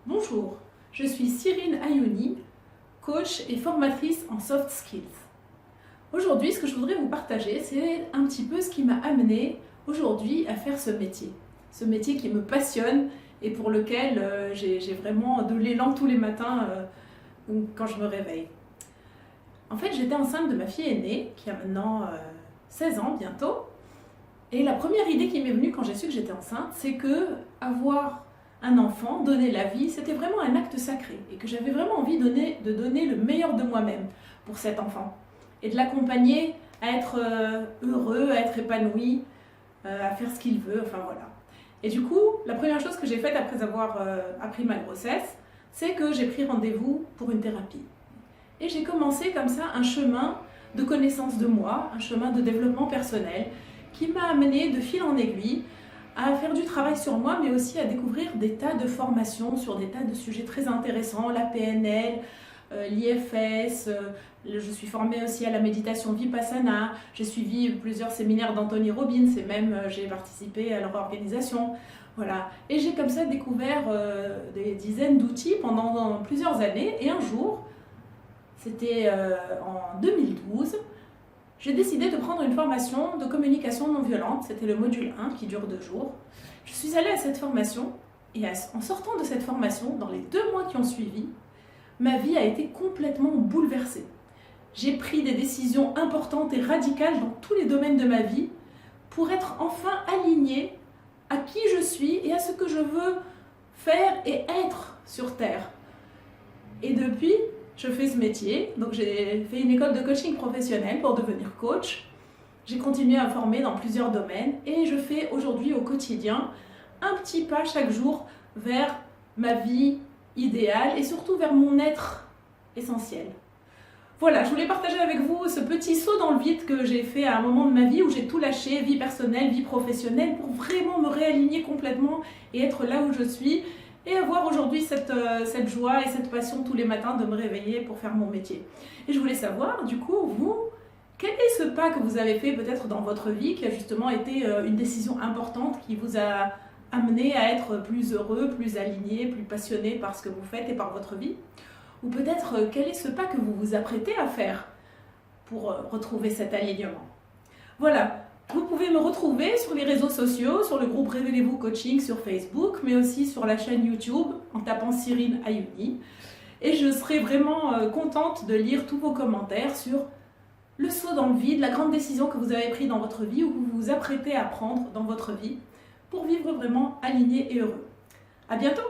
Bonjour, je suis Cyrine Ayouni, coach et formatrice en soft skills. Aujourd'hui, ce que je voudrais vous partager, c'est un petit peu ce qui m'a amené aujourd'hui à faire ce métier. Ce métier qui me passionne et pour lequel j'ai vraiment de l'élan tous les matins quand je me réveille. En fait, j'étais enceinte de ma fille aînée, qui a maintenant 16 ans bientôt. Et la première idée qui m'est venue quand j'ai su que j'étais enceinte, c'est que avoir un enfant, donner la vie, c'était vraiment un acte sacré et que j'avais vraiment envie de donner le meilleur de moi-même pour cet enfant et de l'accompagner à être heureux, à être épanoui, à faire ce qu'il veut, enfin voilà. Et du coup, la première chose que j'ai faite après avoir appris ma grossesse, c'est que j'ai pris rendez-vous pour une thérapie. Et j'ai commencé comme ça un chemin de connaissance de moi, un chemin de développement personnel qui m'a amené de fil en aiguille à faire du travail sur moi, mais aussi à découvrir des tas de formations sur des tas de sujets très intéressants, la PNL, l'IFS, je suis formée aussi à la méditation Vipassana, j'ai suivi plusieurs séminaires d'Anthony Robbins et même j'ai participé à leur organisation. Voilà. Et j'ai comme ça découvert des dizaines d'outils pendant plusieurs années et un jour, c'était en 2012, j'ai décidé de prendre une formation de communication non violente, c'était le module 1 qui dure 2 jours. Je suis allée à cette formation et en sortant de cette formation, dans les 2 mois qui ont suivi, ma vie a été complètement bouleversée. J'ai pris des décisions importantes et radicales dans tous les domaines de ma vie pour être enfin alignée à qui je suis et à ce que je veux faire et être sur Terre. Et depuis, je fais ce métier, donc j'ai fait une école de coaching professionnel pour devenir coach. J'ai continué à former dans plusieurs domaines et je fais aujourd'hui au quotidien un petit pas chaque jour vers ma vie idéale et surtout vers mon être essentiel. Voilà, je voulais partager avec vous ce petit saut dans le vide que j'ai fait à un moment de ma vie où j'ai tout lâché, vie personnelle, vie professionnelle, pour vraiment me réaligner complètement et être là où je suis. Et avoir aujourd'hui cette joie et cette passion tous les matins de me réveiller pour faire mon métier. Et je voulais savoir, du coup, vous, quel est ce pas que vous avez fait peut-être dans votre vie qui a justement été une décision importante qui vous a amené à être plus heureux, plus aligné, plus passionné par ce que vous faites et par votre vie? Ou peut-être quel est ce pas que vous vous apprêtez à faire pour retrouver cet alignement? Voilà. Vous pouvez me retrouver sur les réseaux sociaux, sur le groupe Révélez-vous Coaching sur Facebook, mais aussi sur la chaîne YouTube en tapant Cyrine Ayouni. Et je serai vraiment contente de lire tous vos commentaires sur le saut dans le vide, la grande décision que vous avez prise dans votre vie ou que vous vous apprêtez à prendre dans votre vie pour vivre vraiment aligné et heureux. À bientôt!